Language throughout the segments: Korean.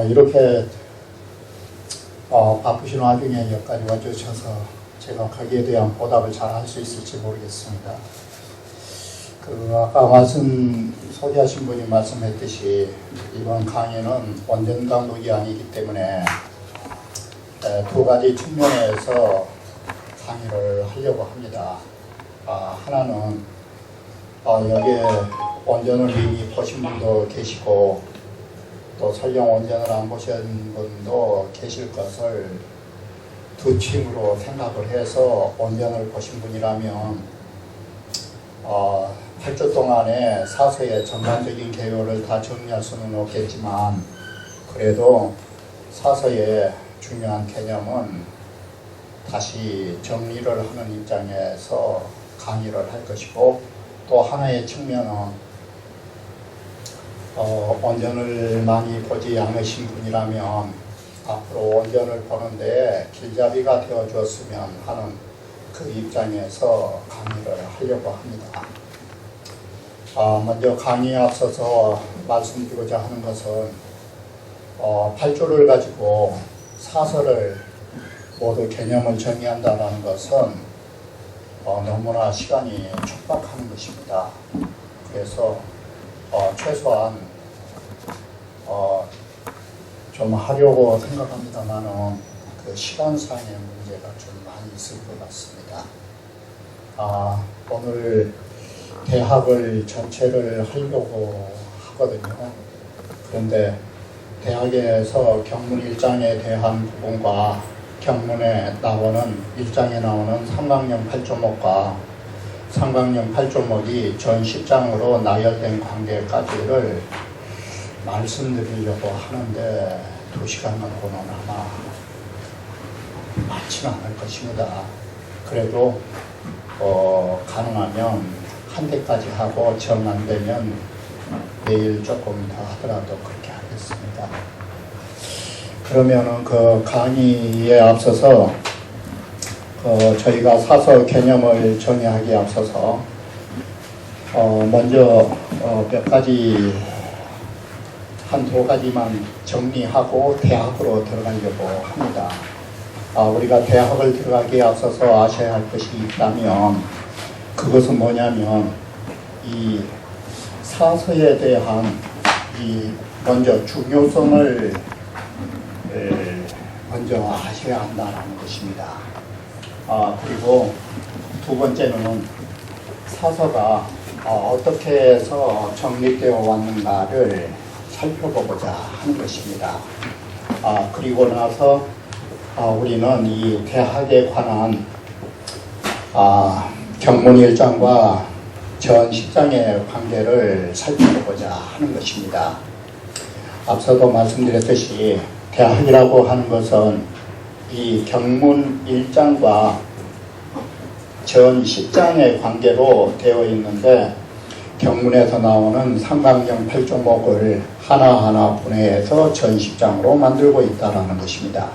이렇게 바쁘신 와중에 여기까지 와주셔서 제가 거기에 대한 보답을 잘 할 수 있을지 모르겠습니다. 아까 소개하신 분이 말씀했듯이 이번 강의는 원전 강도 이안이기 때문에 두 가지 측면에서 강의를 하려고 합니다. 하나는 여기에 원전을 이미 보신 분도 계시고 또 설령 원전을 안 보신 분도 계실 것을 두 층으로 생각을 해서 원전을 보신 분이라면 8주 동안에 사서의 전반적인 개요를 다 정리할 수는 없겠지만 그래도 사서의 중요한 개념은 다시 정리를 하는 입장에서 강의를 할 것이고, 또 하나의 측면은 원전을 많이 보지 않으신 분이라면 앞으로 원전을 보는데 길잡이가 되어 주었으면 하는 그 입장에서 강의를 하려고 합니다. 먼저 강의에 앞서서 말씀드리고자 하는 것은 8조를 가지고 사설을 모두 개념을 정의한다는 것은 너무나 시간이 촉박한 것입니다. 그래서 최소한 좀 하려고 생각합니다만은 그 시간상의 문제가 좀 많이 있을 것 같습니다. 오늘 대학을 전체를 하려고 하거든요. 그런데 대학에서 경문 1장에 대한 부분과 경문에 나오는 1장에 나오는 삼강령 8조목과 삼강령 8조목이 전 10장으로 나열된 관계까지를 말씀드리려고 하는데 2시간만으로는 아마 많지는 않을 것입니다. 그래도 가능하면 한 대까지 하고 정 안 되면 내일 조금 더 하더라도 그렇게 하겠습니다. 그러면은 그 강의에 앞서서 저희가 사서 개념을 정의하기에 앞서서 먼저 몇 가지 한두 가지만 정리하고 대학으로 들어가려고 합니다. 우리가 대학을 들어가기에 앞서서 아셔야 할 것이 있다면 그것은 뭐냐면 이 사서에 대한 먼저 중요성을 먼저 아셔야 한다는 것입니다. 그리고 두 번째는 사서가 어떻게 해서 정립되어 왔는가를 살펴보고자 하는 것입니다. 그리고 나서 우리는 이 대학에 관한 경문 1장과 전 10장의 관계를 살펴보고자 하는 것입니다. 앞서도 말씀드렸듯이 대학이라고 하는 것은 이 경문 1장과 전 10장의 관계로 되어 있는데 경문에서 나오는 삼강령 8조목을 하나하나 분해해서 전 10장으로 만들고 있다는 것입니다.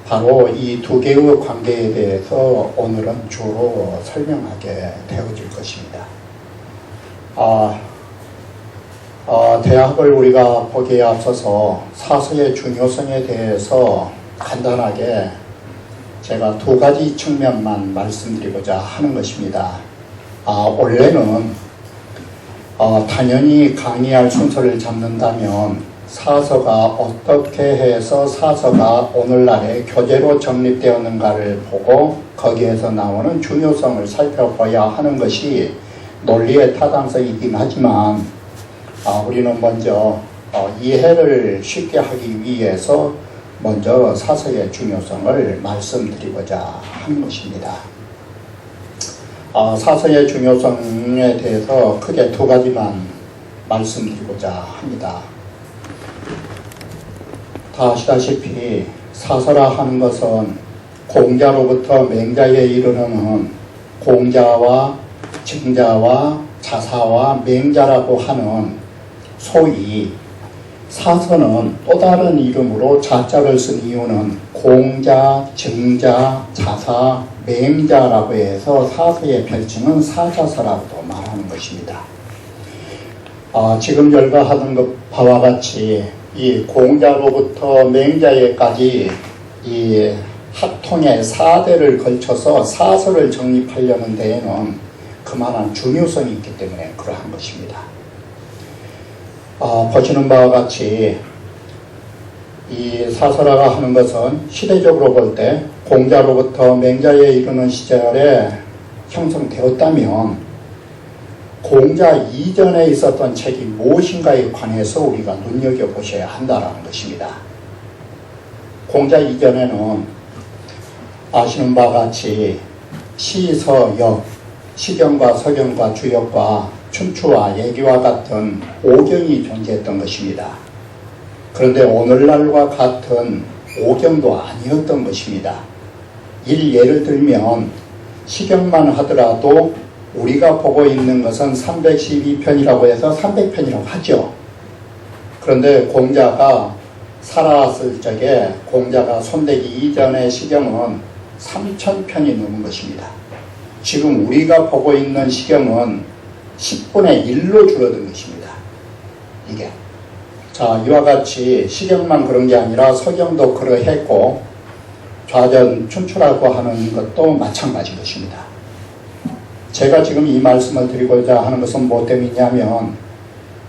바로 이 두 개의 관계에 대해서 오늘은 주로 설명하게 되어질 것입니다. 대학을 우리가 보기에 앞서서 사서의 중요성에 대해서 간단하게 제가 두 가지 측면만 말씀드리고자 하는 것입니다. 원래는 당연히 강의할 순서를 잡는다면 사서가 어떻게 해서 사서가 오늘날의 교재로 정립되었는가를 보고 거기에서 나오는 중요성을 살펴봐야 하는 것이 논리의 타당성이긴 하지만 우리는 먼저 이해를 쉽게 하기 위해서 먼저 사서의 중요성을 말씀드리고자 하는 것입니다. 사서의 중요성에 대해서 크게 두 가지만 말씀드리고자 합니다. 다 아시다시피 사서라 하는 것은 공자로부터 맹자에 이르는 공자와 증자와 자사와 맹자라고 하는 소위 사서는 또 다른 이름으로 자자를 쓴 이유는 공자, 증자, 자사, 맹자라고 해서 사서의 별칭은 사자서라고도 말하는 것입니다. 지금 열거하던 것 바와 같이 이 공자로부터 맹자에까지 이 합통의 4대를 걸쳐서 사설을 정립하려는 데에는 그만한 중요성이 있기 때문에 그러한 것입니다. 보시는 바와 같이 이 사설화가 하는 것은 시대적으로 볼 때 공자로부터 맹자에 이르는 시절에 형성되었다면 공자 이전에 있었던 책이 무엇인가에 관해서 우리가 눈여겨보셔야 한다는 것입니다. 공자 이전에는 아시는 바와 같이 시, 서, 역, 시경과 서경과 주역과 춘추와 예기와 같은 오경이 존재했던 것입니다. 그런데 오늘날과 같은 오경도 아니었던 것입니다. 예를 들면 시경만 하더라도 우리가 보고 있는 것은 312편이라고 해서 300편이라고 하죠. 그런데 공자가 살아왔을 적에 공자가 손대기 이전의 시경은 3000편이 넘은 것입니다. 지금 우리가 보고 있는 시경은 10분의 1로 줄어든 것입니다. 이게. 자, 이와 같이 시경만 그런 게 아니라 서경도 그러했고 좌전 춘추라고 하는 것도 마찬가지인 것입니다. 제가 지금 이 말씀을 드리고자 하는 것은 뭐 때문이냐면,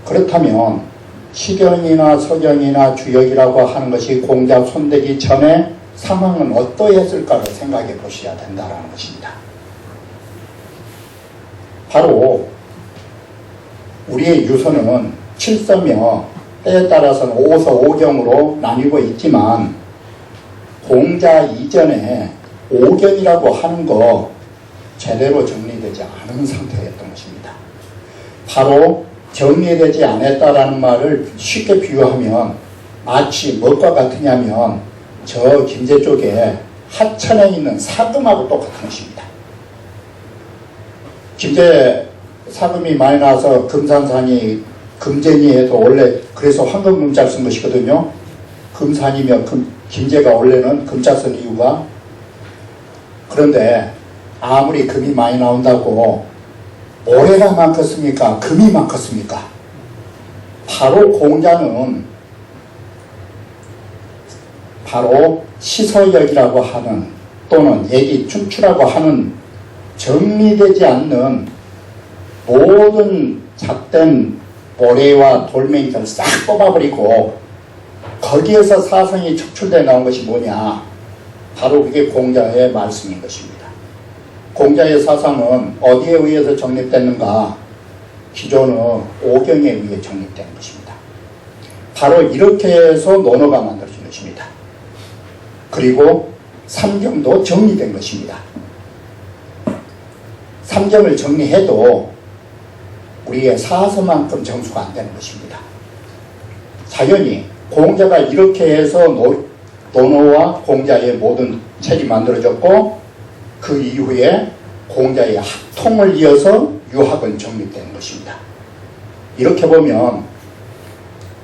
그렇다면 시경이나 서경이나 주역이라고 하는 것이 공자 손대기 전에 상황은 어떠했을까를 생각해 보셔야 된다는 것입니다. 바로 우리의 유서는 칠서며 때에 따라서는 오서, 오경으로 나뉘고 있지만 공자 이전에 오경이라고 하는 거 제대로 정리되지 않은 상태였던 것입니다. 바로 정리되지 않았다라는 말을 쉽게 비유하면 마치 무엇과 같으냐면 저 김제 쪽에 하천에 있는 사금하고 똑같은 것입니다. 김제 사금이 많이 나와서 금산산이 금제니 해도 원래 그래서 황금 금자를 쓴 것이거든요. 금산이며 김제가 원래는 금자 쓴 이유가, 그런데 아무리 금이 많이 나온다고 모래가 많겠습니까? 금이 많겠습니까? 바로 공자는 바로 시서역이라고 하는 또는 예기 춘추라고 하는 정리되지 않는 모든 잣된 모래와 돌멩이를 싹 뽑아버리고 거기에서 사성이 척출되어 나온 것이 뭐냐? 바로 그게 공자의 말씀인 것입니다. 공자의 사상은 어디에 의해서 정립됐는가? 기존의 오경에 의해 정립된 것입니다. 바로 이렇게 해서 논어가 만들어진 것입니다. 그리고 삼경도 정리된 것입니다. 삼경을 정리해도 우리의 사서만큼 정수가 안 되는 것입니다. 당연히 공자가 이렇게 해서 논어와 공자의 모든 책이 만들어졌고 그 이후에 공자의 합통을 이어서 유학은 정립된 것입니다. 이렇게 보면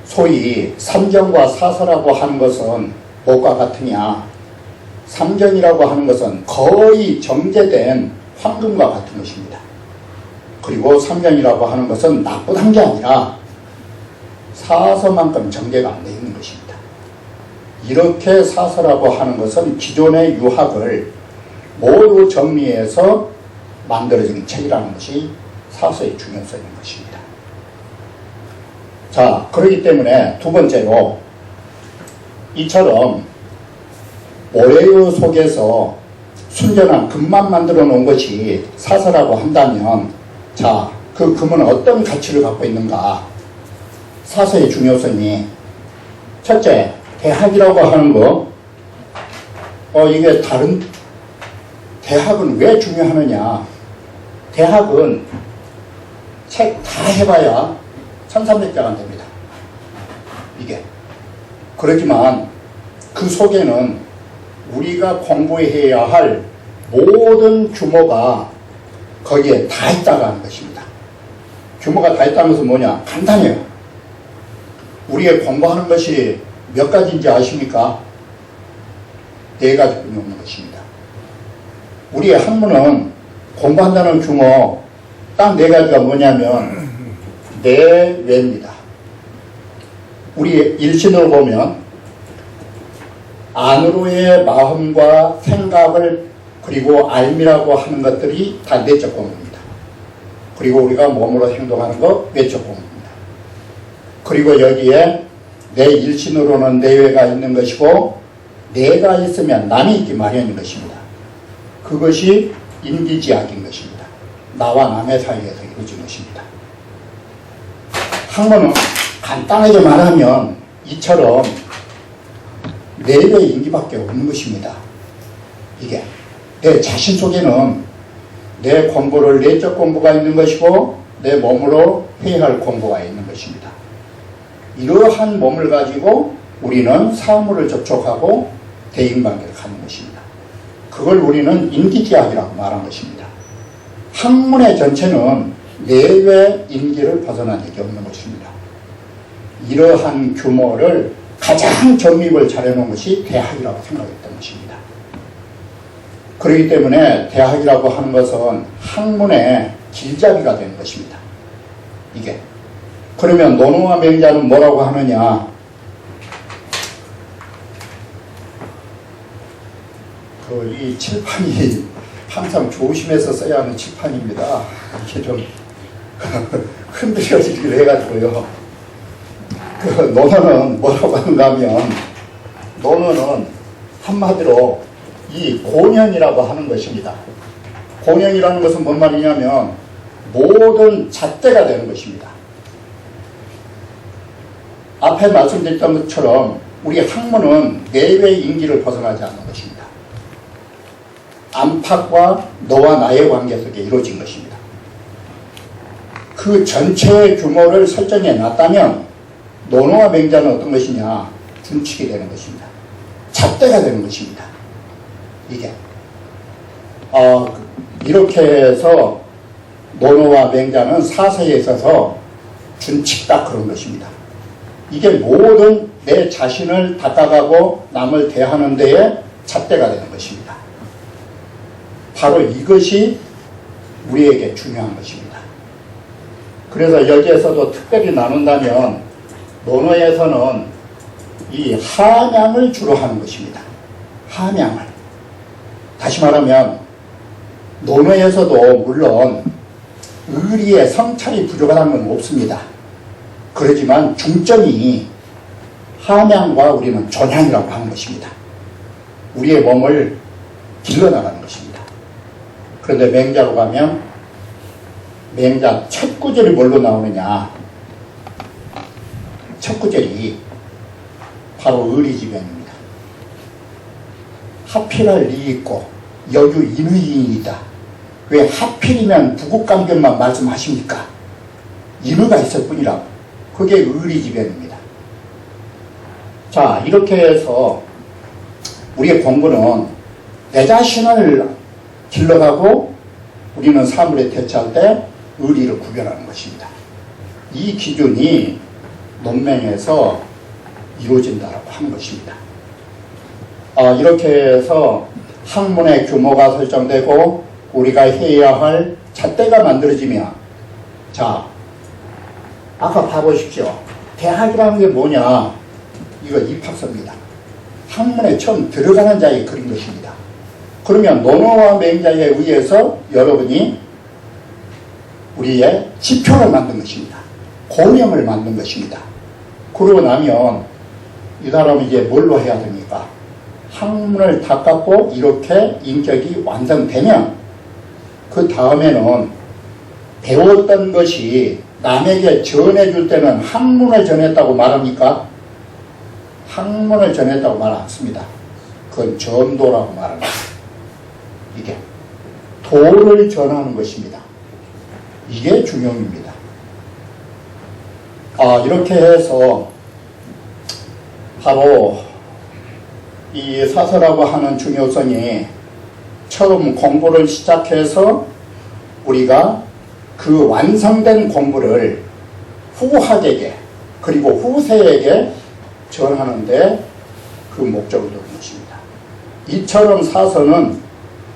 소위 삼경과 사서라고 하는 것은 무엇과 같으냐? 삼경이라고 하는 것은 거의 정제된 황금과 같은 것입니다. 그리고 삼경이라고 하는 것은 나쁘단 게 아니라 사서만큼 정제가 안 되어 있는 것입니다. 이렇게 사서라고 하는 것은 기존의 유학을 모두 정리해서 만들어진 책이라는 것이 사서의 중요성인 것입니다. 자, 그렇기 때문에 두 번째로 이처럼 모래유 속에서 순전한 금만 만들어 놓은 것이 사서라고 한다면, 자, 그 금은 어떤 가치를 갖고 있는가? 사서의 중요성이 첫째, 대학이라고 하는 거, 이게 다른 대학은 왜 중요하느냐? 대학은 책 다 해봐야 1300자가 됩니다. 이게. 그렇지만 그 속에는 우리가 공부해야 할 모든 규모가 거기에 다 있다는 것입니다. 규모가 다 있다는 것은 뭐냐? 간단해요. 우리의 공부하는 것이 몇 가지인지 아십니까? 4가지 넘는 것입니다. 우리의 학문은 공부한다는 규모 딱 4가지가 뭐냐면 내외입니다. 우리 일신으로 보면 안으로의 마음과 생각을 그리고 알미라고 하는 것들이 다 내적 공부입니다. 그리고 우리가 몸으로 행동하는 거 외적 공부입니다. 그리고 여기에 내 일신으로는 내외가 있는 것이고 내가 있으면 남이 있기 마련인 것입니다. 그것이 인기지학인 것입니다. 나와 남의 사이에서 이루어진 것입니다. 학문은 간단하게 말하면 이처럼 내외 인기밖에 없는 것입니다. 이게 내 자신 속에는 내 공부를 내적 공부가 있는 것이고 내 몸으로 해야 할 공부가 있는 것입니다. 이러한 몸을 가지고 우리는 사물을 접촉하고 대인관계를 갖는 것입니다. 그걸 우리는 인기지학이라고 말한 것입니다. 학문의 전체는 내외 인기를 벗어난 적이 없는 것입니다. 이러한 규모를 가장 정립을 잘해놓은 것이 대학이라고 생각했던 것입니다. 그렇기 때문에 대학이라고 하는 것은 학문의 길잡이가 되는 것입니다. 이게. 그러면 논어와 맹자는 뭐라고 하느냐? 이 칠판이 항상 조심해서 써야 하는 칠판입니다. 이렇게 좀 흔들려지기를 해가지고요. 논어는 뭐라고 하는가 하면, 논어는 한마디로 이 고년이라고 하는 것입니다. 고년이라는 것은 뭔 말이냐면 모든 잣대가 되는 것입니다. 앞에 말씀드렸던 것처럼 우리 학문은 내외 인기를 벗어나지 않는 것입니다. 안팎과 너와 나의 관계 속에 이루어진 것입니다. 그 전체의 규모를 설정해 놨다면 논어와 맹자는 어떤 것이냐? 준칙이 되는 것입니다. 잣대가 되는 것입니다. 이게 이렇게 해서 논어와 맹자는 사서에 있어서 준칙 딱 그런 것입니다. 이게 모든 내 자신을 닦아가고 남을 대하는 데에 잣대가 되는 것입니다. 바로 이것이 우리에게 중요한 것입니다. 그래서 여기에서도 특별히 나눈다면 논어에서는 이 함양을 주로 하는 것입니다. 함양을. 다시 말하면 논어에서도 물론 의리의 성찰이 부족하다는 건 없습니다. 그렇지만 중점이 함양과 우리는 존향이라고 하는 것입니다. 우리의 몸을 길러나가는 것입니다. 그런데 맹자로 가면 맹자 첫 구절이 뭘로 나오느냐? 첫 구절이 바로 의리지변입니다. 하필할 리 있고 여유 인의인이다. 왜 하필이면 부국간변만 말씀하십니까? 인의가 있을 뿐이라고. 그게 의리지변입니다. 자, 이렇게 해서 우리의 공부는 내 자신을 길러가고 우리는 사물에 대처할 때 의리를 구별하는 것입니다. 이 기준이 논맹에서 이루어진다고 하는 것입니다. 이렇게 해서 학문의 규모가 설정되고 우리가 해야 할 잣대가 만들어지면, 자, 아까 봐보십시오. 대학이라는 게 뭐냐? 이거 입학서입니다. 학문에 처음 들어가는 자에 그린 것입니다. 그러면 논어와 맹자에 의해서 여러분이 우리의 지표를 만든 것입니다. 고명을 만든 것입니다. 그러고 나면 이 사람은 이제 뭘로 해야 됩니까? 학문을 다 깎고 이렇게 인격이 완성되면 그 다음에는 배웠던 것이 남에게 전해줄 때는 학문을 전했다고 말합니까? 학문을 전했다고 말 않습니다. 그건 전도라고 말합니다. 이게 도를 전하는 것입니다. 이게 중요합니다. 이렇게 해서 바로 이 사서라고 하는 중요성이 처음 공부를 시작해서 우리가 그 완성된 공부를 후학에게 그리고 후세에게 전하는데 그 목적을 두는 것입니다. 이처럼 사서는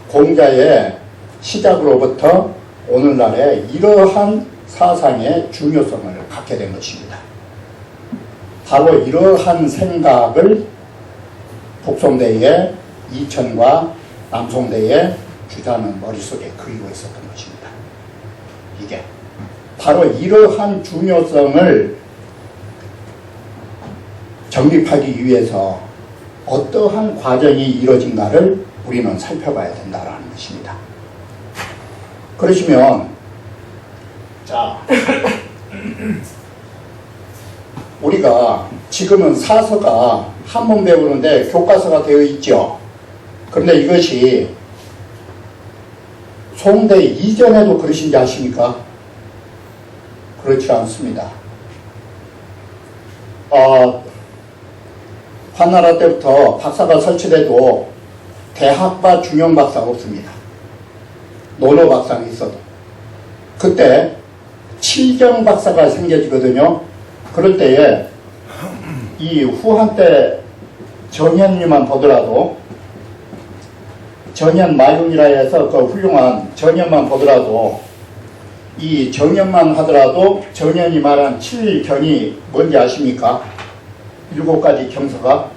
공자의 시작으로부터 오늘날에 이러한 사상의 중요성을 갖게 된 것입니다. 바로 이러한 생각을 북송대의 이천과 남송대의 주자는 머릿속에 그리고 있었던 것입니다. 이게 바로 이러한 중요성을 정립하기 위해서 어떠한 과정이 이루어진가를 우리는 살펴봐야 된다는 것입니다. 그러시면 자 우리가 지금은 사서가 한문 배우는데 교과서가 되어 있죠. 그런데 이것이 송대 이전에도 그러신지 아십니까? 그렇지 않습니다. 한나라 때부터 박사가 설치돼도 대학과 중용 박사가 없습니다. 논어 박사는 있어도. 그때 칠경 박사가 생겨지거든요. 그럴 때에 이 후한 때 정현님만 보더라도 정현마윤이라 해서 그 훌륭한 정현만 보더라도 이 정현만 하더라도 정현이 말한 칠경이 뭔지 아십니까? 7가지 경서가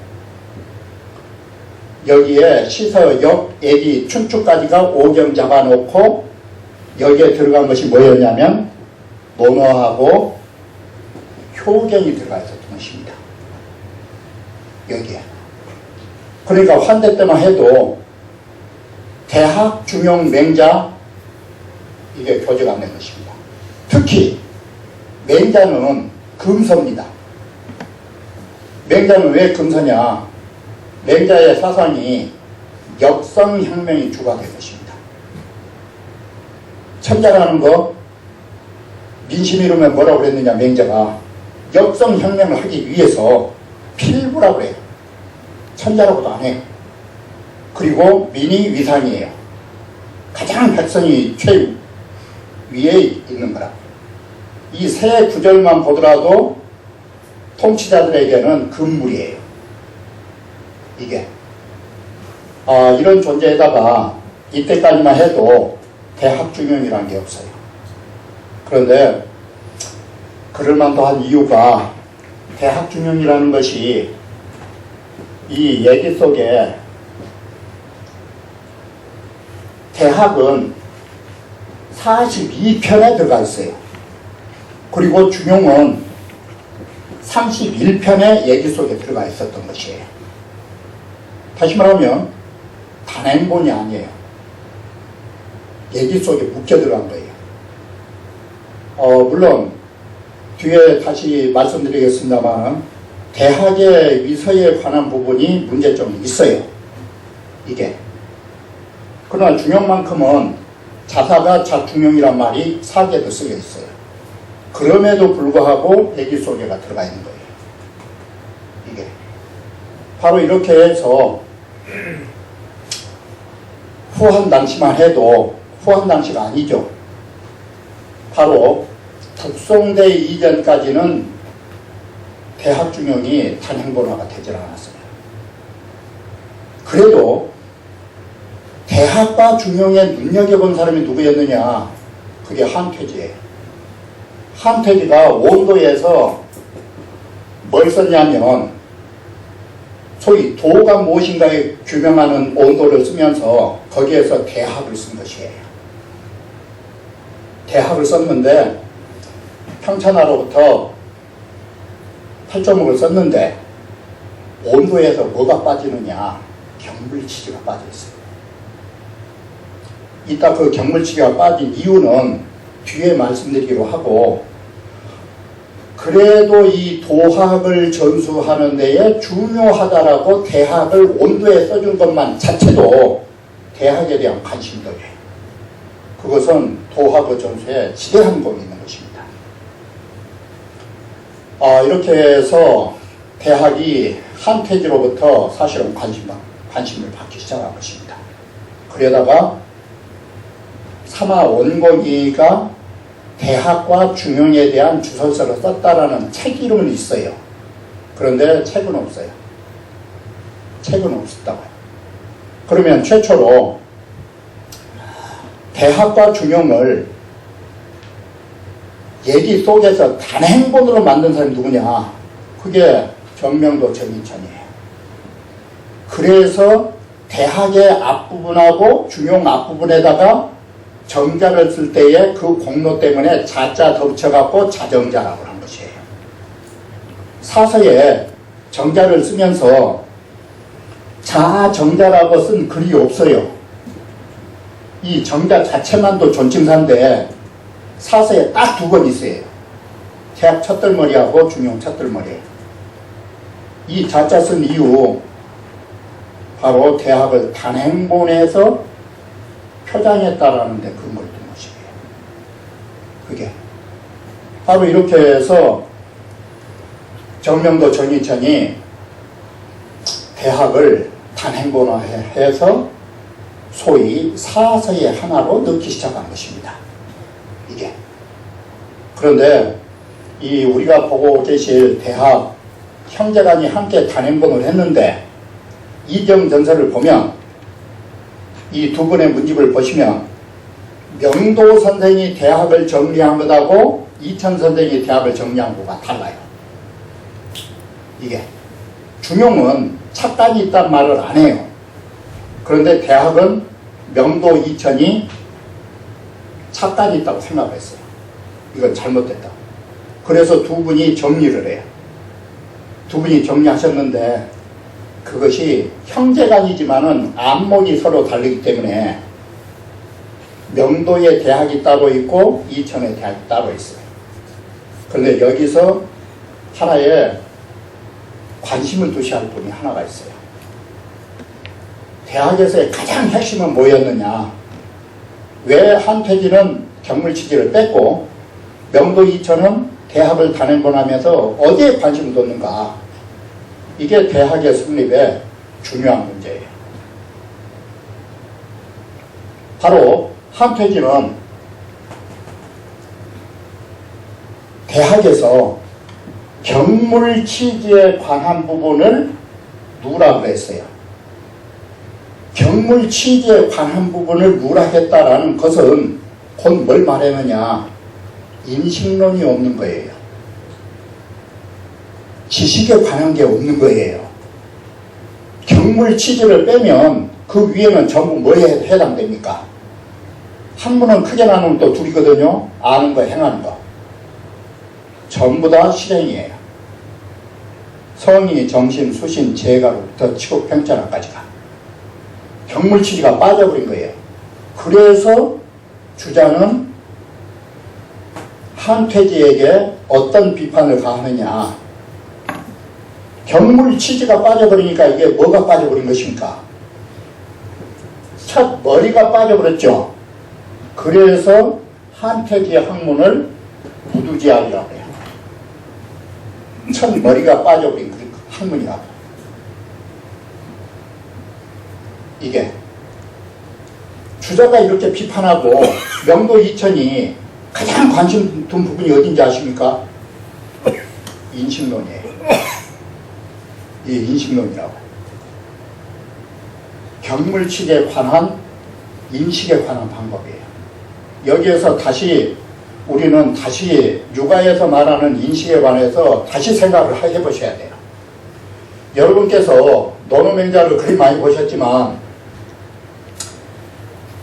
여기에 시서, 역, 애기, 춘추까지가 5경 잡아놓고 여기에 들어간 것이 뭐였냐면 논어하고 효경이 들어가 있었던 것입니다. 여기에. 그러니까 환대 때만 해도 대학, 중용, 맹자 이게 교재가 안 된 것입니다. 특히 맹자는 금서입니다. 맹자는 왜 금서냐? 맹자의 사상이 역성혁명이 주가 된 것입니다. 천자라는 거 민심 이루면 뭐라고 그랬느냐? 맹자가 역성혁명을 하기 위해서 필부라고 그래요. 천자라고도 안 해요. 그리고 민이 위상이에요. 가장 백성이 최 위에 있는 거라. 이 세 구절만 보더라도 통치자들에게는 금물이에요. 이게 이런 존재에다가 이때까지만 해도 대학중용이라는 게 없어요. 그런데 그럴만도 한 이유가 대학중용이라는 것이 이 얘기 속에 대학은 42편에 들어가 있어요. 그리고 중용은 31편의 얘기 속에 들어가 있었던 것이에요. 다시 말하면 단행본이 아니에요. 얘기 속에 묶여 들어간 거예요. 물론 뒤에 다시 말씀드리겠습니다만 대학의 위서에 관한 부분이 문제점이 있어요. 이게. 그러나 중용만큼은 자사가 자중용이란 말이 4개도 쓰여 있어요. 그럼에도 불구하고 얘기 속에가 들어가 있는 거예요. 이게. 바로 이렇게 해서 후한 당시만 해도 후한 당시가 아니죠. 바로 북송대 이전까지는 대학중용이 단행본화가 되질 않았어요. 그래도 대학과 중용에 눈여겨본 사람이 누구였느냐? 그게 한퇴지예요. 한퇴지가 원도에서 뭘 썼냐면 소위 도가 무엇인가에 규명하는 원도를 쓰면서 거기에서 대학을 쓴 것이에요. 대학을 썼는데 평천하로부터 8조목을 썼는데 원도에서 뭐가 빠지느냐? 경물치지가 빠져 있어요. 이따 그 경물치기가 빠진 이유는 뒤에 말씀드리기로 하고, 그래도 이 도학을 전수하는 데에 중요하다라고 대학을 원도에 써준 것만 자체도 대학에 대한 관심도예요. 그것은 도학의 전수에 지대한 공이 있는 것입니다. 이렇게 해서 대학이 한퇴지로부터 사실은 관심을 받기 시작한 것입니다. 그러다가 사마 원고기가 대학과 중용에 대한 주설서를 썼다라는 책 이름은 있어요. 그런데 책은 없어요. 책은 없었다고요. 그러면 최초로 대학과 중용을 얘기 속에서 단행본으로 만든 사람이 누구냐? 그게 정명도 전인천이에요. 그래서 대학의 앞부분하고 중용 앞부분에다가 정자를 쓸 때에 그 공로 때문에 자자 덮쳐갖고 자정자라고 한 것이에요. 사서에 정자를 쓰면서 자정자라고 쓴 글이 없어요. 이 정자 자체만도 존칭사인데 사서에 딱 두 번 있어요. 대학 첫들머리하고 중용 첫들머리. 이 자자 쓴 이유 바로 대학을 단행본에서 표장했다라는 데 근거를 둔 것이에요. 그게 바로 이렇게 해서 정명도 전인천이 대학을 단행본화해서 소위 사서의 하나로 넣기 시작한 것입니다. 이게. 그런데 이 우리가 보고 계실 대학 형제간이 함께 단행본을 했는데 이정전서를 보면 이 두 분의 문집을 보시면 명도 선생이 대학을 정리한 것하고 이천 선생이 대학을 정리한 것과 달라요. 이게 중용은 착간이 있단 말을 안 해요. 그런데 대학은 명도 이천이 착간이 있다고 생각을 했어요. 이건 잘못됐다. 그래서 두 분이 정리를 해요. 두 분이 정리하셨는데 그것이 형제간이지만은 안목이 서로 다르기 때문에 명도의 대학이 따로 있고 이천의 대학이 따로 있어요. 그런데 여기서 하나의 관심을 두셔야 할 분이 하나가 있어요. 대학에서의 가장 핵심은 뭐였느냐? 왜 한퇴지는 경물치지를 뺐고 명도 이천은 대학을 단행본하면서 어디에 관심을 뒀는가? 이게 대학의 성립의 중요한 문제예요. 바로 한퇴지는 대학에서 경물치지에 관한 부분을 누락을 했어요. 경물치지에 관한 부분을 누락했다라는 것은 곧 뭘 말하느냐? 인식론이 없는 거예요. 지식에 관한 게 없는 거예요. 경물치지를 빼면 그 위에는 전부 뭐에 해당됩니까? 학문은 크게 나누면 또 둘이거든요. 아는 거, 행하는 거. 전부 다 실행이에요. 성의, 정신, 수신, 재가로부터 치국, 평전화까지가. 경물치지가 빠져버린 거예요. 그래서 주자는 한퇴지에게 어떤 비판을 가하느냐. 경물치지가 빠져버리니까 이게 뭐가 빠져버린 것입니까? 첫 머리가 빠져버렸죠. 그래서 한퇴지의 학문을 부두지학이라고 해요. 첫 머리가 빠져버린 그 학문이라고. 이게 주자가 이렇게 비판하고 명도 이천이 가장 관심 둔 부분이 어딘지 아십니까? 인식론이에요. 이 인식론이라고. 경물치에 관한 인식에 관한 방법이에요. 여기에서 우리는 다시 육아에서 말하는 인식에 관해서 다시 생각을 해보셔야 돼요. 여러분께서 노노맹자를 그리 많이 보셨지만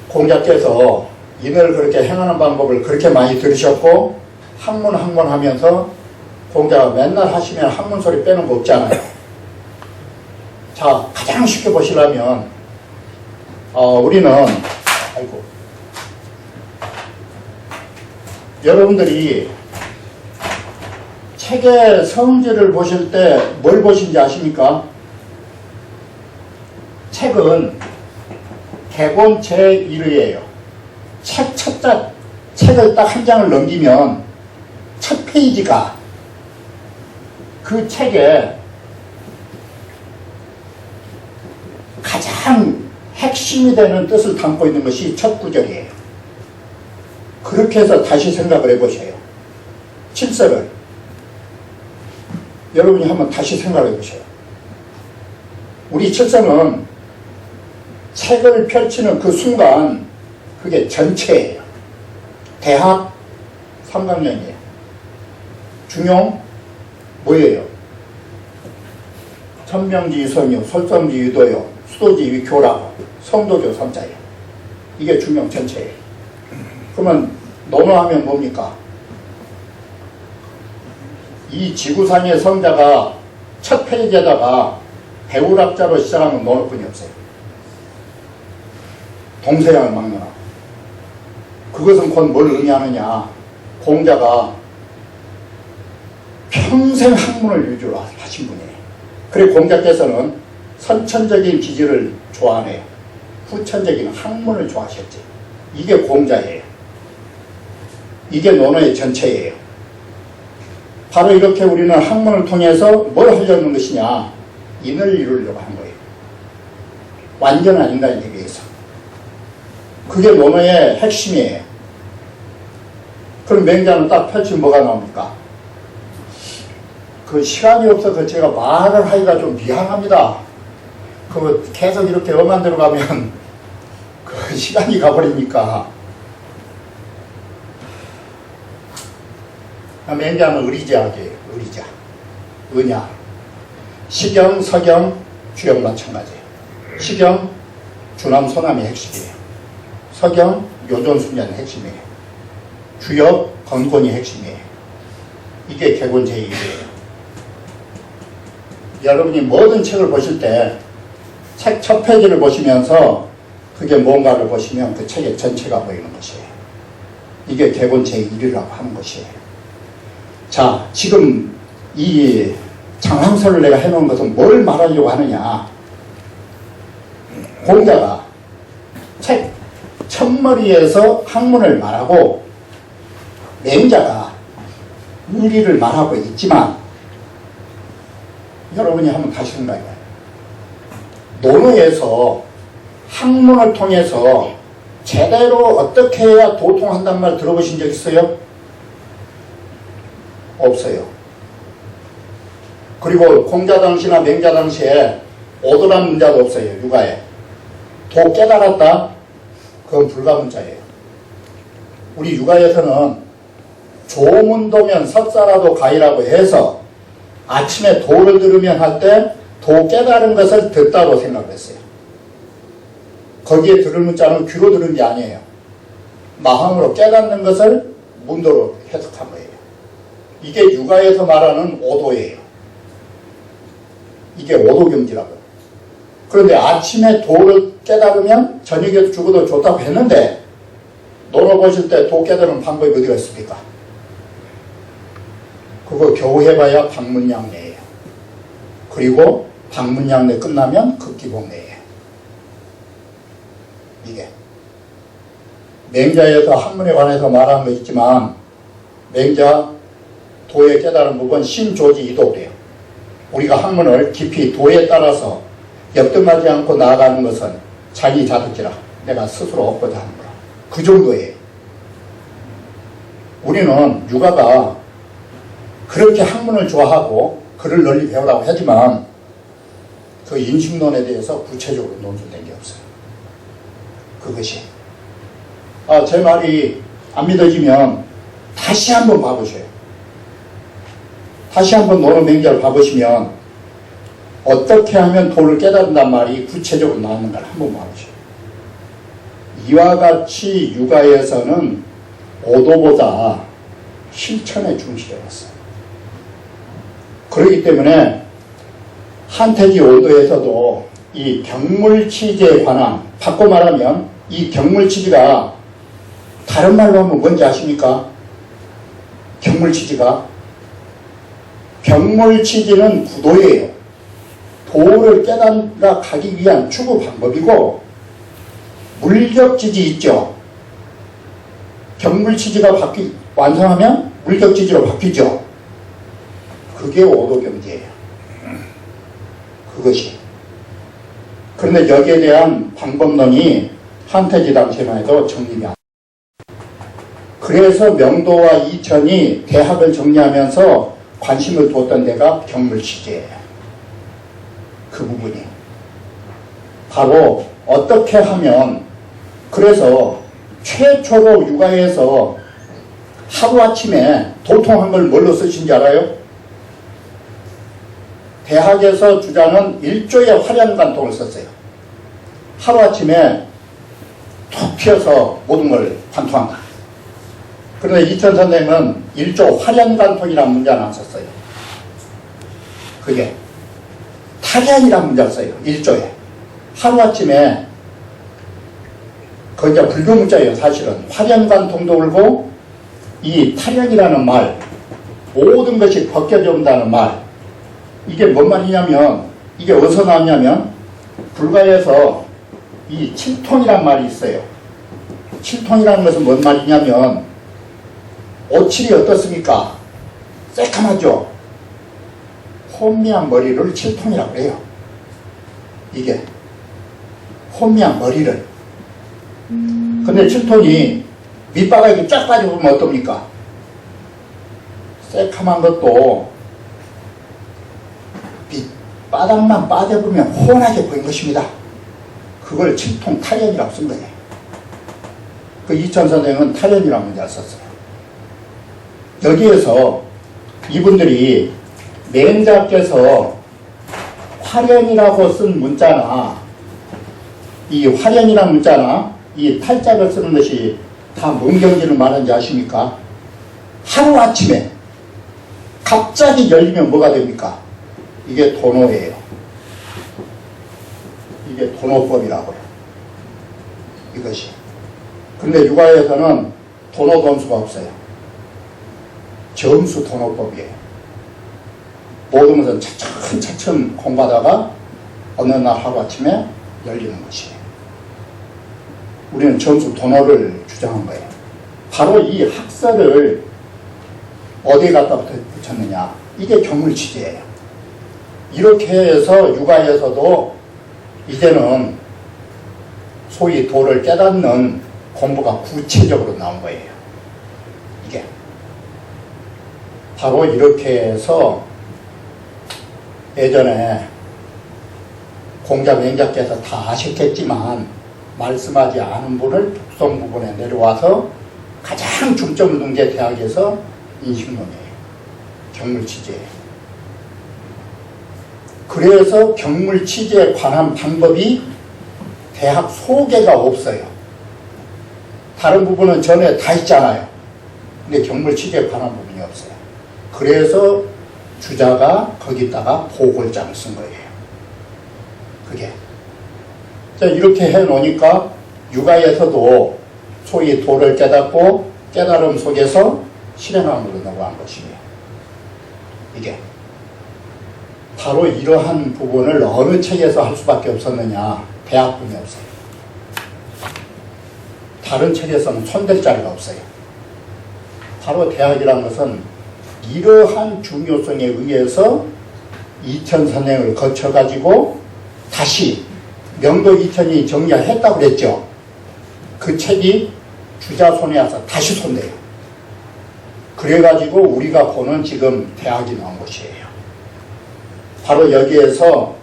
공자께서 인을 그렇게 행하는 방법을 그렇게 많이 들으셨고 학문 하면서 공자가 맨날 하시면 학문 소리 빼는 거 없잖아요. 자, 가장 쉽게 보시려면 우리는 여러분들이 책의 성질을 보실 때 뭘 보신지 아십니까? 책은 개곤 제1의예요. 책을 딱 한 장을 넘기면 첫 페이지가 그 책에 가장 핵심이 되는 뜻을 담고 있는 것이 첫 구절이에요. 그렇게 해서 다시 생각을 해보세요. 칠서를 여러분이 한번 다시 생각해 보세요. 우리 칠서는 책을 펼치는 그 순간 그게 전체예요. 대학 3강년이에요. 중용 뭐예요? 현명지 성유, 솔성지 유도요, 수도지 교라고 성도교 삼자예요. 이게 중용 전체예요. 그러면 논어하면 뭡니까? 이 지구상의 성자가 첫 페이지에다가 배우락자로 시작하는 논어뿐이 없어요. 동서양을 막론하고. 그것은 곧 뭘 의미하느냐. 공자가 평생 학문을 위주로 하신 분이에요. 그리고 공자께서는 선천적인 기질을 좋아하네요. 후천적인 학문을 좋아하셨지. 이게 공자예요. 이게 논어의 전체예요. 바로 이렇게 우리는 학문을 통해서 뭘 하려는 것이냐. 인을 이루려고 하는 거예요. 완전한 인간이 되기 위해서. 그게 논어의 핵심이에요. 그럼 맹자는 딱 펼치면 뭐가 나옵니까? 그 시간이 없어서 제가 말을 하기가 좀 미안합니다. 그 계속 이렇게 엄한 데로 가면 그 시간이 가버리니까. 맹자는 의리자학이에요. 의리자. 은야. 시경, 서경, 주역 마찬가지예요. 시경, 주남, 소남이 핵심이에요. 서경, 요존순자는 핵심이에요. 주역, 건곤이 핵심이에요. 이게 개곤제의예요. 여러분이 모든 책을 보실 때 책 첫 페이지를 보시면서 그게 뭔가를 보시면 그 책의 전체가 보이는 것이에요. 이게 개곤제의라고 하는 것이에요. 자, 지금 이 장항설을 내가 해놓은 것은 뭘 말하려고 하느냐. 공자가 책 첫머리에서 학문을 말하고 맹자가 의리를 말하고 있지만 여러분이 한번 다시 생각해봐요. 논어에서 학문을 통해서 제대로 어떻게 해야 도통한단 말 들어보신 적 있어요? 없어요. 그리고 공자 당시나 맹자 당시에 오도란 문자도 없어요. 육아에. 도 깨달았다? 그건 불가문자예요. 우리 육아에서는 조문도면 석사라도 가이라고 해서 아침에 도를 들으면 할 때 도 깨달은 것을 듣다고 생각을 했어요. 거기에 들을 문자는 귀로 들은 게 아니에요. 마음으로 깨닫는 것을 문도로 해석한 거예요. 이게 육아에서 말하는 오도예요. 이게 오도경지라고요. 그런데 아침에 도를 깨달으면 저녁에 죽어도 좋다고 했는데 논어 보실 때 도 깨달은 방법이 어디가 있습니까? 그거 겨우 해봐야 방문양례예요. 그리고 방문양례 끝나면 극기복례예요. 이게 맹자에서 학문에 관해서 말한 거 있지만 맹자 도에 깨달은 부분 신조지 이도돼요. 우리가 학문을 깊이 도에 따라서 역등하지 않고 나아가는 것은 자기 자득지라 내가 스스로 얻고자 하는 거라. 그 정도예요. 우리는 육아가 그렇게 학문을 좋아하고 글을 널리 배우라고 하지만 그 인식론에 대해서 구체적으로 논술된 게 없어요. 그것이. 제 말이 안 믿어지면 다시 한번 봐보셔요. 다시 한번 논어 맹자를 봐보시면 어떻게 하면 도를 깨닫는단 말이 구체적으로 나왔는가 한번 봐보셔요. 이와 같이 육아에서는 오도보다 실천에 중시해 왔어요. 그렇기 때문에 한태지 오도에서도 이 경물치지에 관한, 바꿔 말하면 이 경물치지가 다른 말로 하면 뭔지 아십니까? 경물치지가 구도예요. 도를 깨달아 가기 위한 추구 방법이고, 물격지지 있죠. 경물치지가 완성하면 물격지지로 바뀌죠. 그게 오도경지예요. 그것이. 그런데 여기에 대한 방법론이 한태지 당시에만 해도 정립이 안 돼요. 그래서 명도와 이천이 대학을 정리하면서 관심을 두었던 데가 경물치지예요. 그 부분이. 바로 어떻게 하면, 그래서 최초로 육아에서 하루아침에 도통한 걸 뭘로 쓰신지 알아요? 대학에서 주자는 1조의 화련관통을 썼어요. 하루아침에 툭 튀어서 모든 걸 관통한다. 그런데 이천 선생은 1조 화련관통이라는 문자는 안 썼어요. 그게 탈현이라는 문자를 써요. 1조에. 하루아침에 그건 이제 불교 문자예요. 사실은 화련관통도 울고 이 탈현이라는 말, 모든 것이 벗겨져 온다는 말, 이게 뭔 말이냐면, 이게 어디서 나왔냐면 불가에서 이 칠통이란 말이 있어요. 칠통이라는 것은 뭔 말이냐면, 오칠이 어떻습니까? 새카맣죠? 혼미한 머리를 칠통이라고 해요. 이게 혼미한 머리를. 근데 칠통이 밑바닥이 쫙 빠져보면 어떻습니까? 새카만 것도 밑바닥만 빠져보면 훤하게 보인 것입니다. 그걸 칠통 탈현이라고 쓴 거예요. 그 이천 선생은 탈현이라는 문자를 썼어요. 여기에서 이분들이 맹자께서 화련이라고 쓴 문자나 이 화련이라는 문자나 이 탈자를 쓰는 것이 다 뭔 경지를 말하는지 아십니까? 하루아침에 갑자기 열리면 뭐가 됩니까? 이게 도노예요. 이게 도노법이라고요. 이것이. 근데 육아에서는 도노 점수가 없어요. 점수 도노법이에요. 모든 것은 차츰차츰 공부하다가 어느 날 하루아침에 열리는 것이에요. 우리는 점수 도노를 주장한 거예요. 바로 이 학설을 어디에 갖다 붙였느냐. 이게 경물치제예요. 이렇게 해서 육아에서도 이제는 소위 도를 깨닫는 공부가 구체적으로 나온 거예요. 이게. 바로 이렇게 해서 예전에 공자 맹자께서 다 아셨겠지만 말씀하지 않은 분을 독성 부분에 내려와서 가장 중점을 둔 게 대학에서 인식론이에요. 경물치제예요. 그래서 경물치제에 관한 방법이 대학 소개가 없어요. 다른 부분은 전에 다 있잖아요. 근데 경물치제에 관한 부분이 없어요. 그래서 주자가 거기다가 보골장을 쓴 거예요. 그게. 자, 이렇게 해 놓으니까 육아에서도 소위 도를 깨닫고 깨달음 속에서 실행함으로 넘어간 것이에요. 이게. 바로 이러한 부분을 어느 책에서 할 수밖에 없었느냐. 대학뿐이 없어요. 다른 책에서는 손댈 자리가 없어요. 바로 대학이라는 것은 이러한 중요성에 의해서 이천 선생을 거쳐가지고 다시 명도 이천이 정리했다고 그랬죠. 그 책이 주자 손에 와서 다시 손대요. 그래가지고 우리가 보는 지금 대학이 나온 것이에요. 바로 여기에서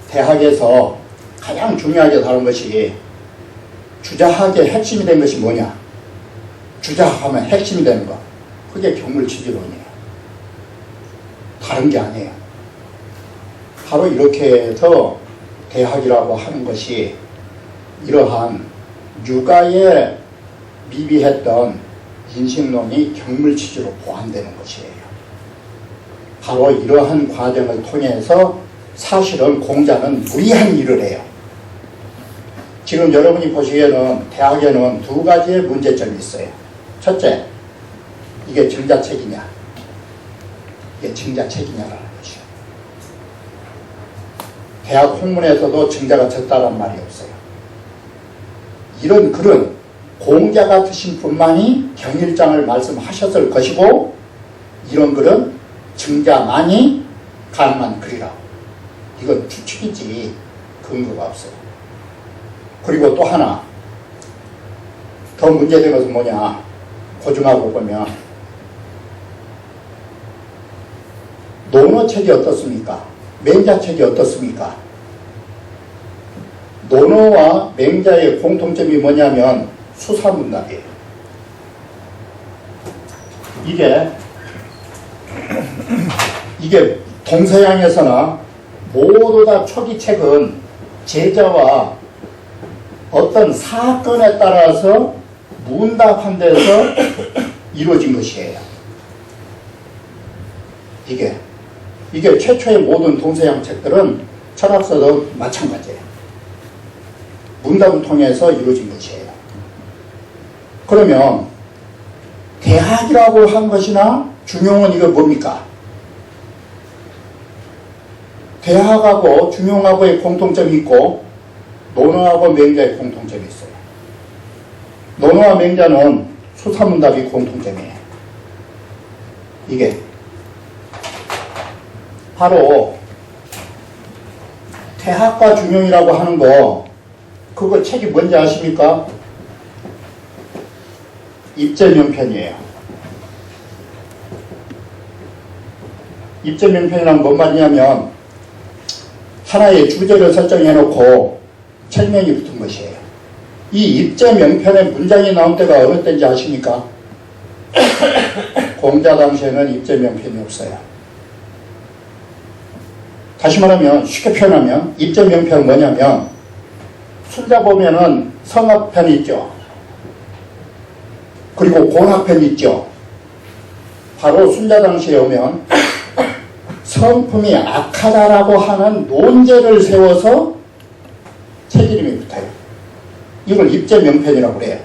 대학에서 가장 중요하게 다룬 것이 주자학의 핵심이 된 것이 뭐냐. 주자학하면 핵심이 되는 것. 그게 경물치지론이에요. 다른 게 아니에요. 바로 이렇게 해서 대학이라고 하는 것이 이러한 육아에 미비했던 인식론이 경물치지로 보완되는 것이에요. 바로 이러한 과정을 통해서 사실은 공자는 무리한 일을 해요. 지금 여러분이 보시기에는 대학에는 두 가지의 문제점이 있어요. 첫째, 이게 증자책이냐, 이게 증자책이냐라는 것이요. 대학 홍문에서도 증자가 적다란 말이 없어요. 이런 글은 공자 같으신 분만이 경일장을 말씀하셨을 것이고, 이런 글은 증자만이 가능한 글이라고. 이건 추측이지 근거가 없어요. 그리고 또 하나 더 문제된 것은 뭐냐. 고증하고 보면 논어책이 어떻습니까? 맹자책이 어떻습니까? 논어와 맹자의 공통점이 뭐냐면 수사문답이에요. 이게 동서양에서나 모두 다 초기 책은 제자와 어떤 사건에 따라서 문답한 데서 이루어진 것이에요. 이게 최초의 모든 동서양 책들은 철학서도 마찬가지예요. 문답을 통해서 이루어진 것이에요. 그러면 대학이라고 한 것이나 중용은 이거 뭡니까? 대학하고 중용하고의 공통점이 있고 논어하고 맹자의 공통점이 있어요. 논어와 맹자는 수사문답이 공통점이에요. 이게 바로 대학과 중용이라고 하는 거, 그거 책이 뭔지 아십니까? 입제명편이에요. 입제명편이란 뭔 말이냐면 하나의 주제를 설정해놓고 책명이 붙은 것이에요. 이 입제명편의 문장이 나온 때가 어느 때인지 아십니까? 공자 당시에는 입제명편이 없어요. 다시 말하면, 쉽게 표현하면 입제명편은 뭐냐면, 순자 보면은 성악편이 있죠. 그리고 공학편이 있죠. 바로 순자 당시에 오면 성품이 악하다라고 하는 논제를 세워서 책 이름이 붙어요. 이걸 입제명편이라고 그래요.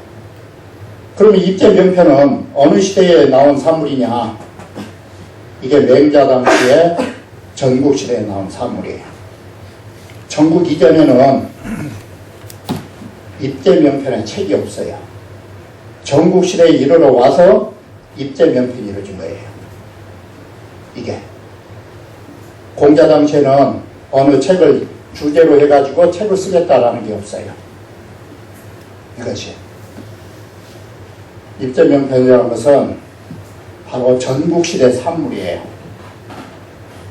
그러면 입제명편은 어느 시대에 나온 산물이냐? 이게 맹자 당시에 전국시대에 나온 산물이에요. 전국 이전에는 입제명편에 책이 없어요. 전국시대에 이르러 와서 입제명편이 이루어진 거예요. 이게 공자 당시에는 어느 책을 주제로 해가지고 책을 쓰겠다라는 게 없어요. 이것이 입제명편이라는 것은 바로 전국시대 산물이에요.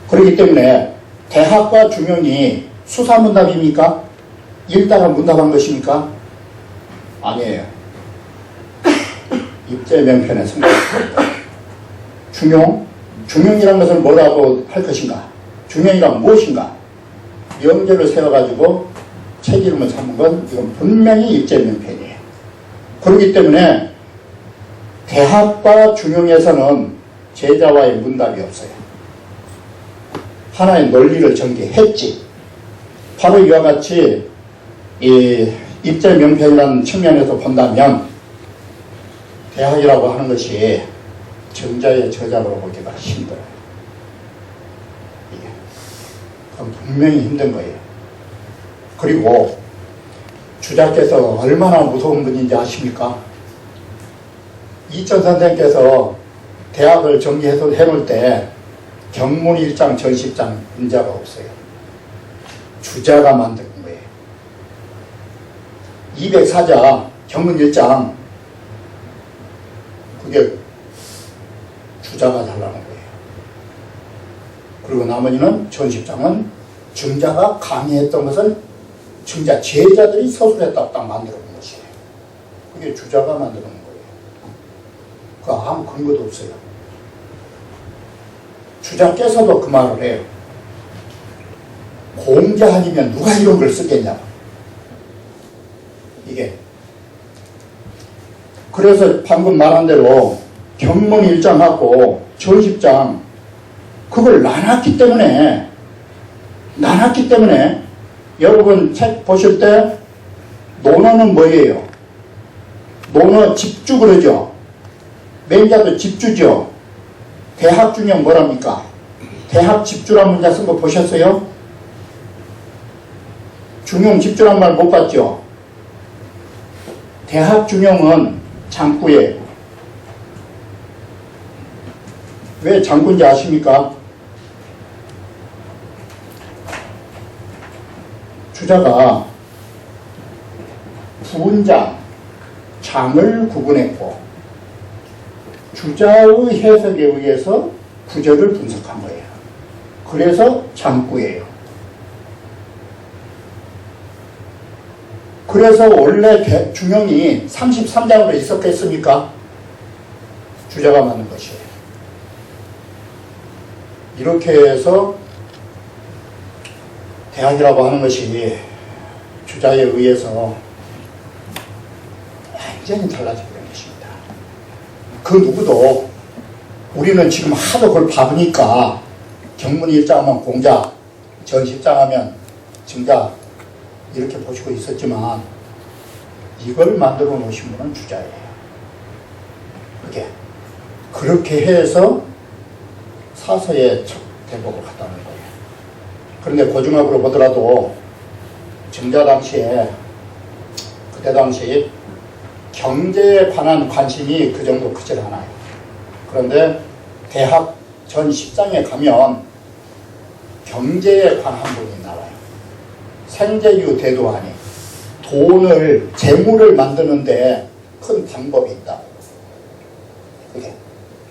그렇기 때문에 대학과 중용이 수사문답입니까? 일단은 문답한 것입니까? 아니에요. 입제명편에 성립합니다. 중용이라는 것을 뭐라고 할 것인가? 중용이란 무엇인가? 명제를 세워가지고 책 이름을 삼은 건 이건 분명히 입제명편이에요. 그렇기 때문에 대학과 중용에서는 제자와의 문답이 없어요. 하나의 논리를 전개했지. 바로 이와 같이 이 입제명편이라는 측면에서 본다면 대학이라고 하는 것이 정자의 저작으로 보기가 힘들어요. 이게 그건 분명히 힘든 거예요. 그리고 주자께서 얼마나 무서운 분인지 아십니까? 이천 선생께서 대학을 정리해서 해놓을 때 경문 1장, 전 10장 문자가 없어요. 주자가 만든 거예요. 204자 경문 1장 그게 주자가 달라는 거예요. 그리고 나머지는 전 10장은 증자가 강의했던 것을 증자 제자들이 서술했다고 딱 만들어 본 것이에요. 그게 주자가 만드는 거예요. 그 아무 근거도 없어요. 주자께서도 그 말을 해요. 공자 아니면 누가 이런 걸 쓰겠냐. 이게. 그래서 방금 말한 대로 경문 1장하고 전 10장 그걸 나눴기 때문에 여러분 책 보실 때 논어는 뭐예요? 논어 집주 그러죠. 맹자도 집주죠. 대학 중용 뭐랍니까? 대학 집주란 문자 쓴 거 보셨어요? 중용 집주란 말 못 봤죠? 대학 중용은 장구예요. 왜 장구인지 아십니까? 주자가 부은장, 장을 구분했고 주자의 해석에 의해서 구절을 분석한 거예요. 그래서 장구예요. 그래서 원래 중용이 33장으로 있었겠습니까? 주자가 만든 것이에요. 이렇게 해서 대학이라고 하는 것이 주자에 의해서 완전히 달라지게 된 것입니다. 그 누구도 우리는 지금 하도 그걸 봐보니까 경문 일장하면 공자, 전시장하면 증자 이렇게 보시고 있었지만 이걸 만들어 놓으신 분은 주자예요. 그렇게 해서 사서의 첫 대목을 갖다는 거예요. 그런데 고중학으로 보더라도 증자 당시에 그때 당시 경제에 관한 관심이 그 정도 크질 않아요. 그런데 대학 전 10장에 가면 경제에 관한 부분이 나와요. 생재유 대도하니 돈을, 재물을 만드는데 큰 방법이 있다. 그게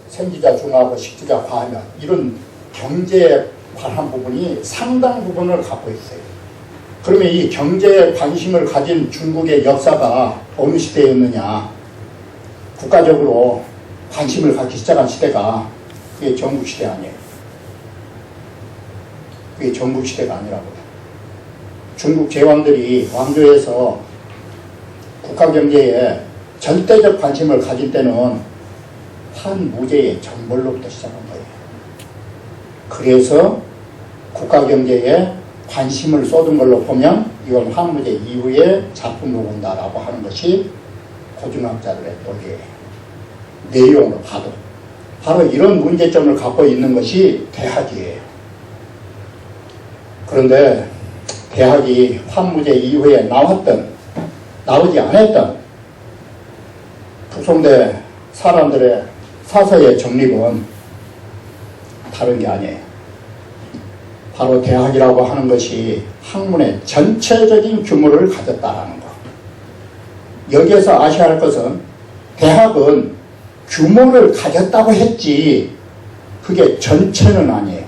생지자 중하고 식지자 과하면 이런 경제에 관한 부분이 상당 부분을 갖고 있어요. 그러면 이 경제에 관심을 가진 중국의 역사가 어느 시대였느냐? 국가적으로 관심을 갖기 시작한 시대가 그게 전국시대 아니에요. 그게 전국시대가 아니라고요. 중국 제왕들이 왕조에서 국가경제에 절대적 관심을 가질 때는 한무제의 정벌로부터 시작한 거예요. 그래서 국가경제에 관심을 쏟은 걸로 보면 이건 한무제 이후에 작품으로 본다라고 하는 것이 고등학자들의 논리예요. 내용으로 봐도. 바로 이런 문제점을 갖고 있는 것이 대학이에요. 그런데 대학이 환무제 이후에 나오지 않았던 부송대 사람들의 사서의 정립은 다른 게 아니에요. 바로 대학이라고 하는 것이 학문의 전체적인 규모를 가졌다라는 것. 여기에서 아셔야 할 것은 대학은 규모를 가졌다고 했지 그게 전체는 아니에요.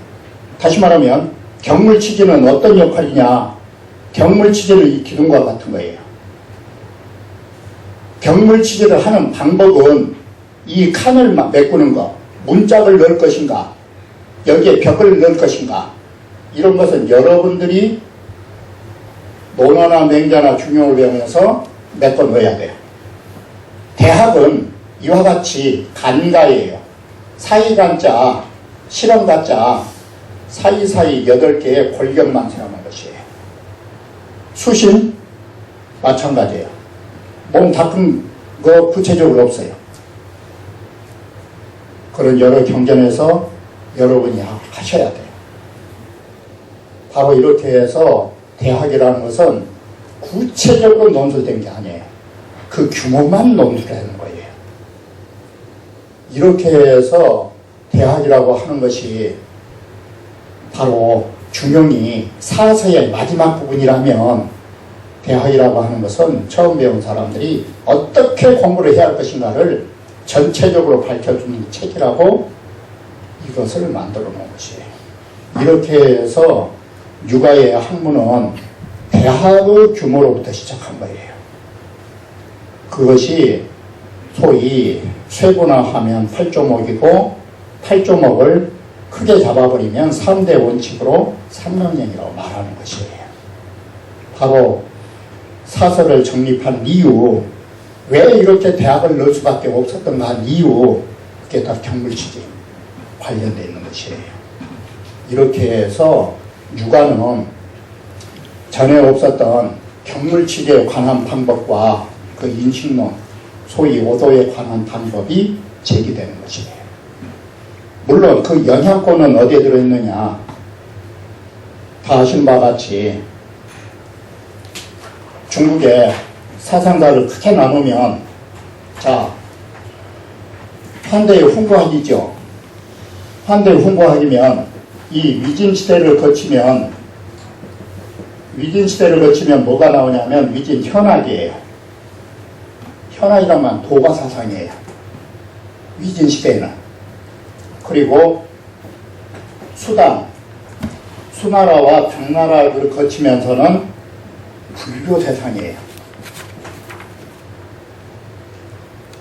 다시 말하면 경물치제는 어떤 역할이냐? 경물치제는 이 기둥과 같은 거예요. 경물치제를 하는 방법은 이 칸을 메꾸는 것, 문짝을 넣을 것인가, 여기에 벽을 넣을 것인가, 이런 것은 여러분들이 논어나 맹자나 중용을 배우면서 메꿔 넣어야 돼요. 대학은 이와 같이 간가예요. 사이간자, 실험가자, 사이사이 8개의 골격만 세우는 것이에요. 수신 마찬가지예요. 몸 닦은 거 구체적으로 없어요. 그런 여러 경전에서 여러분이 하셔야 돼요. 바로 이렇게 해서 대학이라는 것은 구체적으로 논술된 게 아니에요. 그 규모만 논술하는 거예요. 이렇게 해서 대학이라고 하는 것이 바로 중용이 사서의 마지막 부분이라면 대학이라고 하는 것은 처음 배운 사람들이 어떻게 공부를 해야 할 것인가를 전체적으로 밝혀주는 책이라고 이것을 만들어 놓은 것이에요. 이렇게 해서 유가의 학문은 대학의 규모로부터 시작한 거예요. 그것이 소위 쇠분화하면 8조목이고 8조목을 크게 잡아버리면 3대 원칙으로 삼명령이라고 말하는 것이에요. 바로 사설을 정립한 이유, 왜 이렇게 대학을 넣을 수밖에 없었던가 한 이유, 그게 다 경물치제 관련되어 있는 것이에요. 이렇게 해서 유가는 전에 없었던 경물치제에 관한 방법과 그 인식론, 소위 오도에 관한 방법이 제기되는 것이에요. 물론 그 영향권은 어디에 들어있느냐, 다 아시는 바와 같이 중국의 사상가를 크게 나누면, 자, 환대의 훈구학이죠. 환대의 훈구학이면 이 위진시대를 거치면 뭐가 나오냐면 위진 현학이에요. 현학이라면 도가 사상이에요. 위진시대에는. 그리고 수당, 수나라와 당나라를 거치면서는 불교 세상이에요.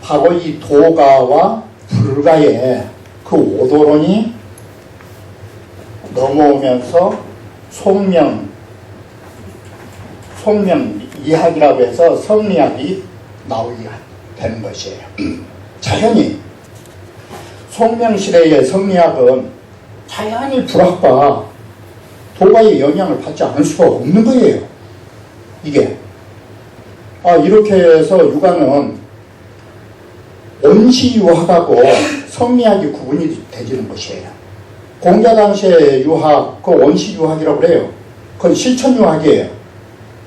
바로 이 도가와 불가의 그 오도론이 넘어오면서 속명 이학이라고 해서 성리학이 나오게 되는 것이에요. 자연히 속명시대의 성리학은 자연히 불학과 도가의 영향을 받지 않을 수가 없는 거예요. 이게 이렇게 해서 유가는 온시유학하고 성리학이 구분이 되지는 것이에요. 공자 당시의 유학, 그 온시유학이라고 그래요. 그건 실천유학이에요.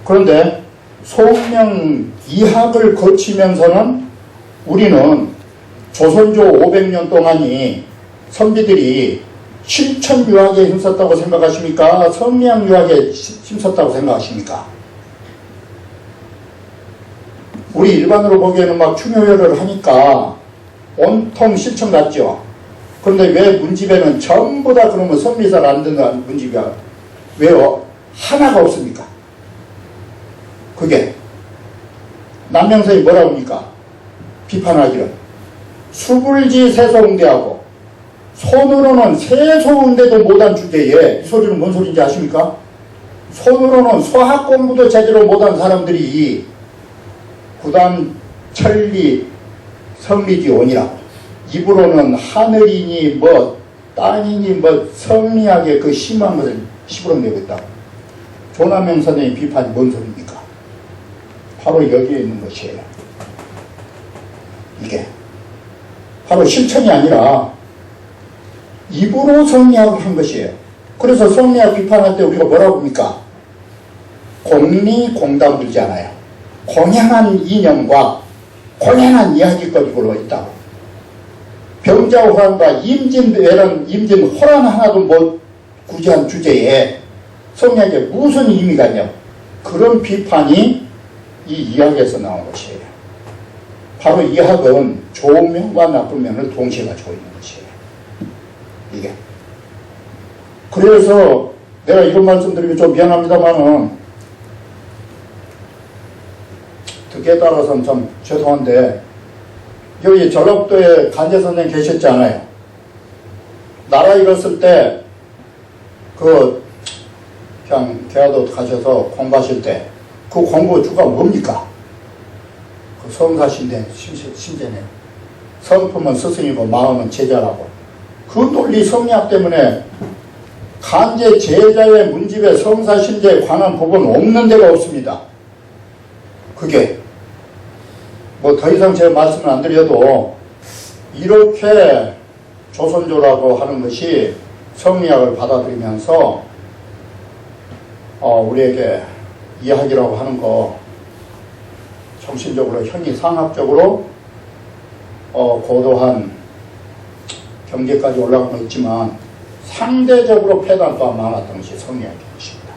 그런데 속명 이학을 거치면서는 우리는 조선조 500년 동안이 선비들이 실천유학에 힘썼다고 생각하십니까? 성리학유학에 힘썼다고 생각하십니까? 우리 일반으로 보기에는 막 충효열을 하니까 온통 실천 같죠? 그런데 왜 문집에는 전부 다 그러면 선비사를 안 듣는 문집이야? 왜요? 하나가 없습니까? 그게 남명선이 뭐라고 합니까? 비판하기를 수불지 세소응대하고 손으로는 세소응대도 못한 주제에 이 소리는 뭔 소리인지 아십니까? 손으로는 소학 공부도 제대로 못한 사람들이 구단 천리 성리지원이라고 입으로는 하늘이니 뭐 땅이니 뭐 성리학의 그 심한 것을 시부렁내고 있다고. 조남영 선생의 비판이 뭔 소리입니까? 바로 여기에 있는 것이에요. 이게 바로 실천이 아니라 입으로 성리학을 한 것이에요. 그래서 성리학 비판할 때 우리가 뭐라고 합니까? 공리공담 들지 않아요. 공양한 이념과 공양한 이야기거리로 있다고. 병자호란과 임진왜란, 임진호란 하나도 못 구제한 주제에 성리학에 무슨 의미가 있냐고. 그런 비판이 이 이학에서 나온 것이에요. 바로 이학은 좋은 면과 나쁜 면을 동시에 가지고 있는 것이에요. 이게. 그래서 내가 이런 말씀 드리면 좀 미안합니다만은 듣기에 따라서는 참 죄송한데 여기 전라북도에 간제 선생님 계셨지 않아요? 나라 잃었을 때 그냥 계화도 가셔서 공부하실 때 그 공부 주가 뭡니까? 그 성사신대 신제네요. 성품은 스승이고 마음은 제자라고. 그 논리 성리학 때문에 간제 제자의 문집에 성사신제에 관한 부분은 없는 데가 없습니다. 그게 뭐 더 이상 제가 말씀을 안 드려도 이렇게 조선조라고 하는 것이 성리학을 받아들이면서 우리에게 이학이라고 하는 거 정신적으로 형이상학적으로 고도한 경제까지 올라간 거 있지만 상대적으로 폐단과 많았던 것이 성리학인 것입니다.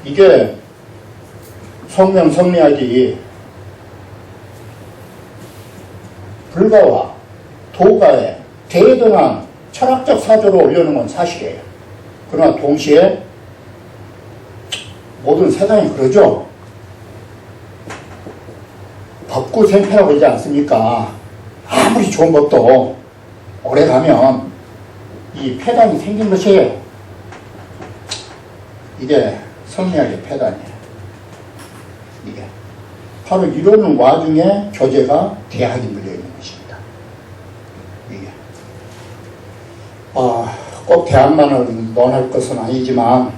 이게 성명 성리학이 불가와 도가의 대등한 철학적 사조로 올려놓은 건 사실이에요. 그러나 동시에 모든 세상이 그러죠. 법구생패라고 그러지 않습니까? 아무리 좋은 법도 오래가면 이 폐단이 생긴 것이에요. 이게 성리학의 폐단이에요. 이게 바로 이러는 와중에 교재가 대학이 물려있는 것입니다. 이게 꼭 대학만을 논할 것은 아니지만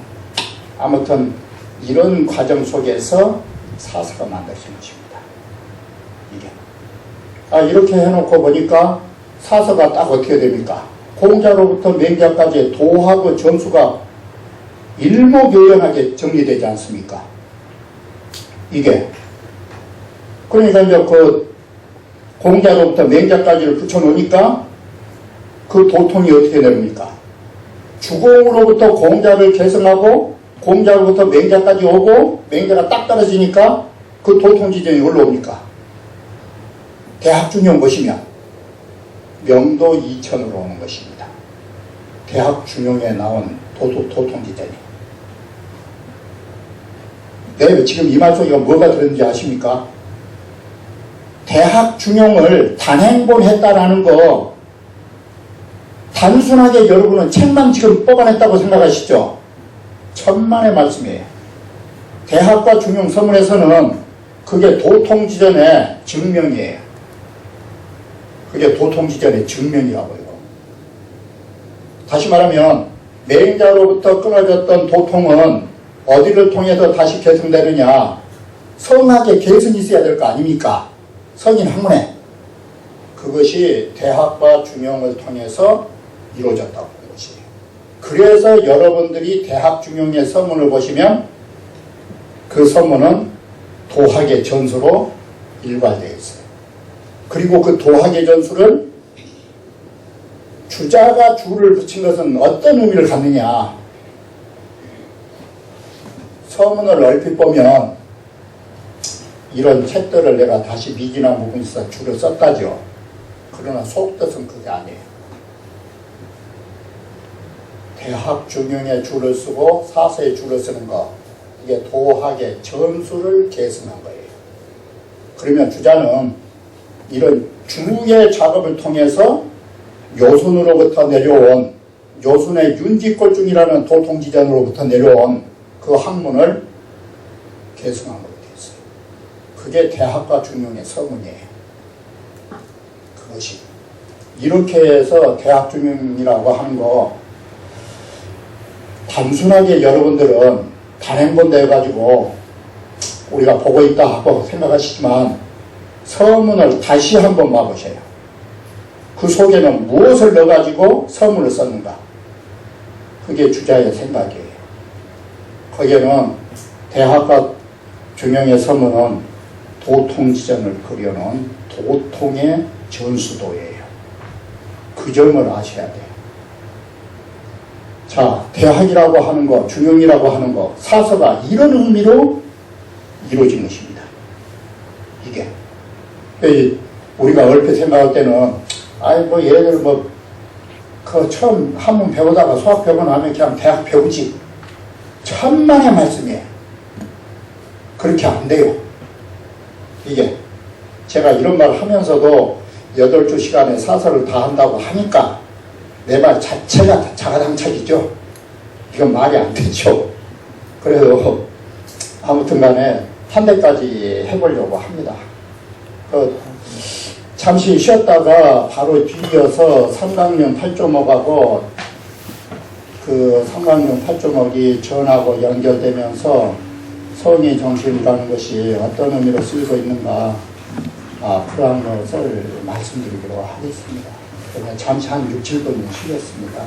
아무튼 이런 과정 속에서 사서가 만들어진 것입니다. 이게 이렇게 해놓고 보니까 사서가 딱 어떻게 됩니까? 공자로부터 맹자까지의 도하고 전수가 일목요연하게 정리되지 않습니까? 이게 그러니까 이제 그 공자로부터 맹자까지를 붙여놓으니까 그 도통이 어떻게 됩니까? 주공으로부터 공자를 계승하고 공자로부터 맹자까지 오고 맹자가 딱 떨어지니까 그 도통 지점이 올라옵니까? 대학 중용 것이면 명도 이천으로 오는 것입니다. 대학 중용에 나온 도통 지점이. 네, 지금 이 말 속에 뭐가 들었는지 아십니까? 대학 중용을 단행본했다라는 거 단순하게 여러분은 책만 지금 뽑아냈다고 생각하시죠? 천만의 말씀이에요. 대학과 중용 서문에서는 그게 도통지전의 증명이에요. 그게 도통지전의 증명이라고요. 다시 말하면 맹자로부터 끊어졌던 도통은 어디를 통해서 다시 계승되느냐? 성학의 계승이 있어야 될 거 아닙니까? 성인 학문에. 그것이 대학과 중용을 통해서 이루어졌다고 하는 것이에요. 그래서 여러분들이 대학 중용의 서문을 보시면 그 서문은 도학의 전수로 일관되어 있어요. 그리고 그 도학의 전수를 주자가 주를 붙인 것은 어떤 의미를 갖느냐? 서문을 얼핏 보면 이런 책들을 내가 다시 미진한 부분이 있어 주를 썼다죠. 그러나 속뜻은 그게 아니에요. 대학 중용의 주를 쓰고 사서의 주를 쓰는 거, 이게 도학의 전수를 계승한 거예요. 그러면 주자는 이런 주의 작업을 통해서 요순으로부터 내려온, 요순의 윤지골중이라는 도통지전으로부터 내려온 그 학문을 계승한 걸로 되어 있어요. 그게 대학과 중용의 서문이에요. 그것이. 이렇게 해서 대학 중용이라고 하는 거, 단순하게 여러분들은 단행본대 해가지고 우리가 보고 있다 하고 생각하시지만 서문을 다시 한번 봐보세요. 그 속에는 무엇을 넣어가지고 서문을 썼는가? 그게 주자의 생각이에요. 거기에는 대학과 중용의 서문은 도통지전을 그려놓은 도통의 전수도예요. 그 점을 아셔야 돼요. 자, 대학이라고 하는 거, 중용이라고 하는 거, 사서가 이런 의미로 이루어진 것입니다. 이게. 우리가 얼핏 생각할 때는, 아이, 뭐, 얘들 뭐, 처음 한문 배우다가 수학 배우고 나면 그냥 대학 배우지. 천만의 말씀이에요. 그렇게 안 돼요. 이게. 제가 이런 말 하면서도 8주 시간에 사서를 다 한다고 하니까 내 말 자체가 자가당착이죠. 이건 말이 안 되죠. 그래도 아무튼 간에 한 대까지 해보려고 합니다. 잠시 쉬었다가 바로 뒤이어서 삼강령 8조목하고 그 삼강령 8조목이 전하고 연결되면서 성의 정신이라는 것이 어떤 의미로 쓰이고 있는가, 그러한 것을 말씀드리도록 하겠습니다. 그러면 잠시 한 6, 7분 쉬겠습니다.